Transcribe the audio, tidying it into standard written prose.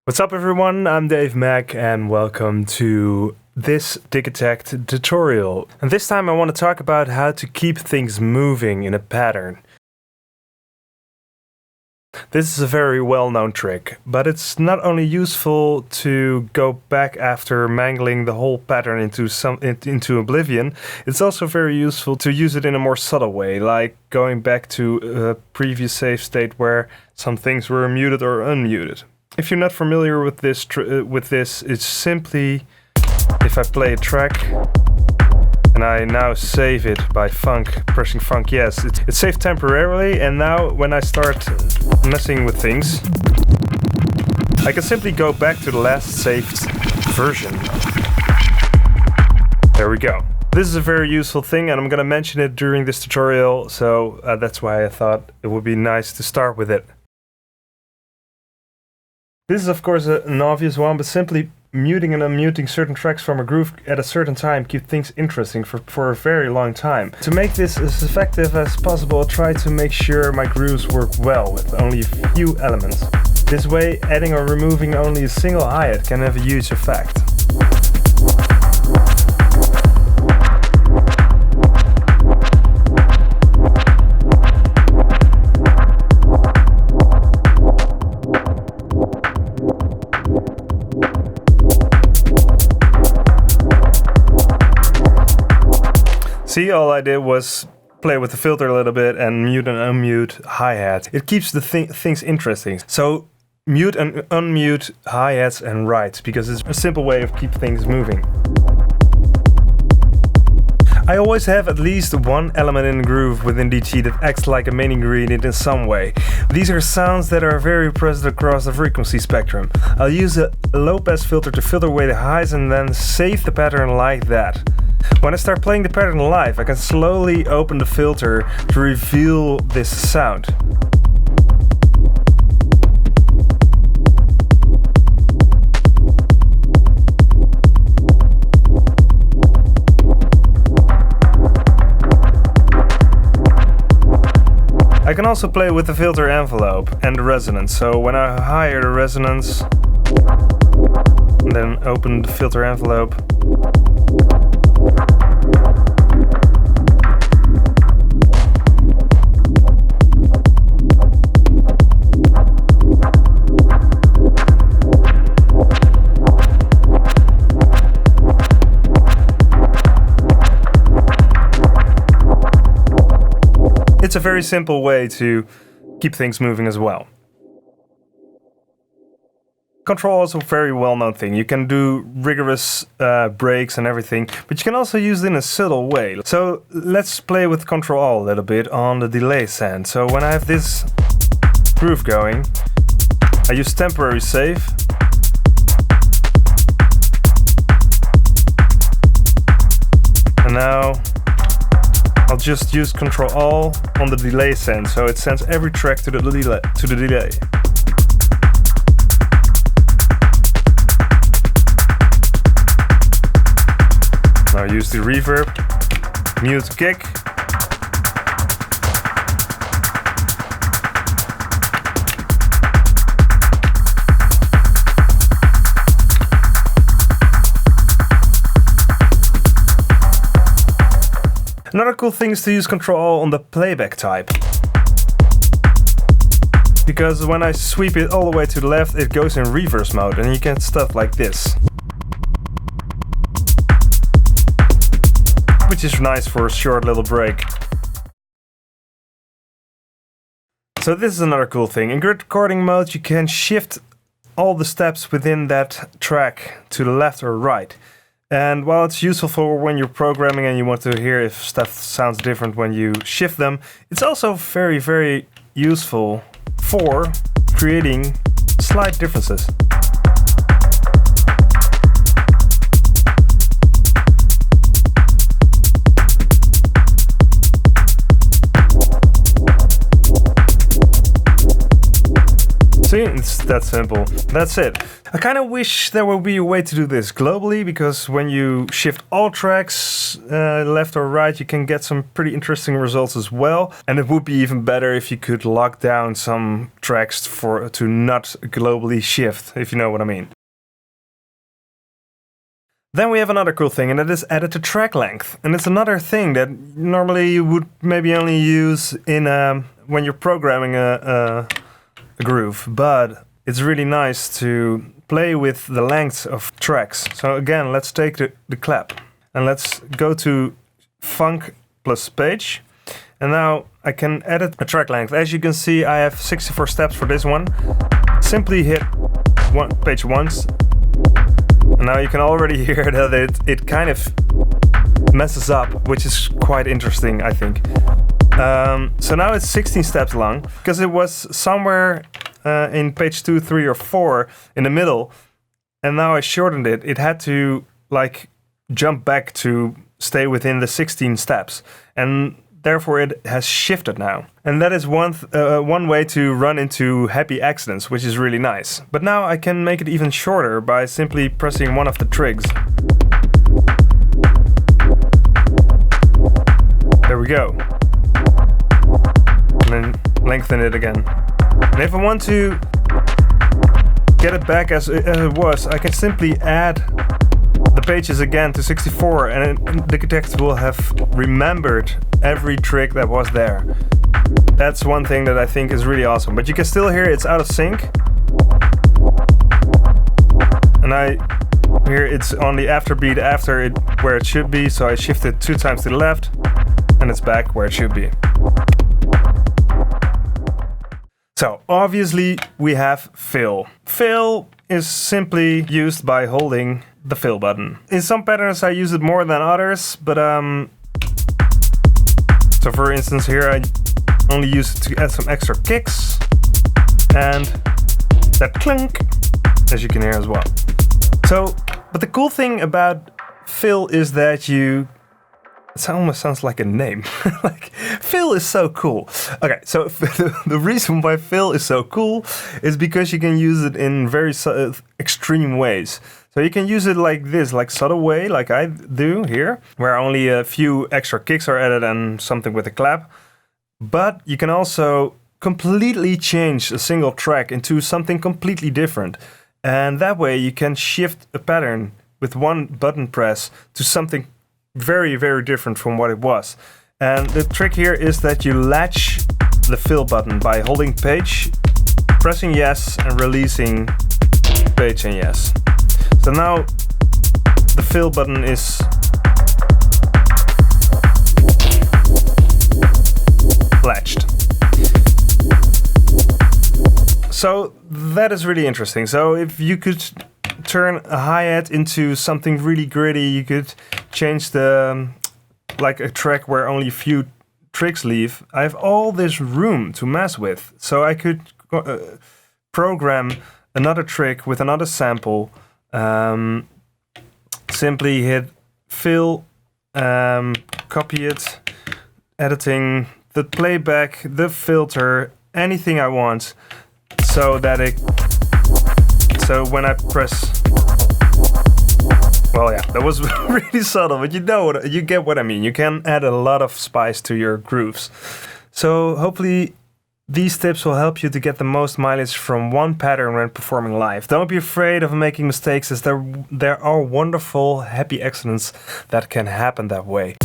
What's up everyone, I'm Mech and welcome to this Digitakt tutorial. And this time I want to talk about how to keep things moving in a pattern. This is a very well-known trick, but it's not only useful to go back after mangling the whole pattern into oblivion, it's also very useful to use it in a more subtle way, like going back to a previous save state where some things were muted or unmuted. If you're not familiar with this, it's simply if I play a track and I now save it by pressing funk yes, it's saved temporarily, and now when I start messing with things, I can simply go back to the last saved version. There we go. This is a very useful thing and I'm going to mention it during this tutorial, so that's why I thought it would be nice to start with it. This is of course an obvious one, but simply muting and unmuting certain tracks from a groove at a certain time keep things interesting for a very long time. To make this as effective as possible, I try to make sure my grooves work well with only a few elements. This way, adding or removing only a single hi-hat can have a huge effect. See, all I did was play with the filter a little bit and mute and unmute hi-hat. It keeps the things interesting. So mute and unmute hi-hats and rides, because it's a simple way of keep things moving. I always have at least one element in the groove within DT that acts like a main ingredient in some way. These are sounds that are very present across the frequency spectrum. I'll use a low-pass filter to filter away the highs and then save the pattern like that. When I start playing the pattern live, I can slowly open the filter to reveal this sound. I can also play with the filter envelope and the resonance, so when I hire the resonance and then open the filter envelope, it's a very simple way to keep things moving as well. Control is a very well-known thing. You can do rigorous breaks and everything, but you can also use it in a subtle way. So let's play with Control a little bit on the delay send. So when I have this groove going, I use temporary save. And now I'll just use Control on the delay send, so it sends every track to the delay. Now use the reverb, mute kick. Another cool thing is to use Control on the playback type, because when I sweep it all the way to the left, it goes in reverse mode and you get stuff like this, which is nice for a short little break. So this is another cool thing. In grid recording mode, you can shift all the steps within that track to the left or right. And while it's useful for when you're programming and you want to hear if stuff sounds different when you shift them, it's also very, very useful for creating slight differences. See, it's that simple. That's it. I kind of wish there would be a way to do this globally, because when you shift all tracks left or right, you can get some pretty interesting results as well. And it would be even better if you could lock down some tracks to not globally shift, if you know what I mean. Then we have another cool thing, and that is edit to track length. And it's another thing that normally you would maybe only use in when you're programming a groove, but it's really nice to play with the lengths of tracks. So again, let's take the clap and let's go to Func plus Page. And now I can edit a track length. As you can see, I have 64 steps for this one. Simply hit page once. And now you can already hear that it kind of messes up, which is quite interesting, I think. So now it's 16 steps long, because it was somewhere in page 2, 3, or 4 in the middle, and now I shortened it. It had to like jump back to stay within the 16 steps, and therefore it has shifted now. And that is one way to run into happy accidents, which is really nice. But now I can make it even shorter by simply pressing one of the trigs. There we go. And then lengthen it again. And if I want to get it back as it was, I can simply add the pages again to 64, and Digitakt will have remembered every trick that was there. That's one thing that I think is really awesome. But you can still hear it's out of sync. And I hear it's on the afterbeat after it where it should be, so I shift it 2 times to the left, and it's back where it should be. So obviously we have fill. Fill is simply used by holding the fill button. In some patterns I use it more than others, but so for instance here I only use it to add some extra kicks and that clunk, as you can hear as well. So, but the cool thing about fill is that it almost sounds like a name. Like, fill is so cool. Okay, so the reason why fill is so cool is because you can use it in very extreme ways. So you can use it like this, like subtle way, like I do here, where only a few extra kicks are added and something with a clap. But you can also completely change a single track into something completely different. And that way you can shift a pattern with one button press to something very, very different from what it was. And the trick here is that you latch the fill button by holding page, pressing yes, and releasing page and yes. So now the fill button is latched. So that is really interesting. So if you could turn a hi-hat into something really gritty, you could change like a track where only a few tricks leave. I have all this room to mess with. So I could program another trick with another sample. Simply hit fill, copy it, editing, the playback, the filter, anything I want, so when I press, well, yeah, that was really subtle, but you get what I mean. You can add a lot of spice to your grooves. So hopefully these tips will help you to get the most mileage from one pattern when performing live. Don't be afraid of making mistakes, as there are wonderful, happy accidents that can happen that way.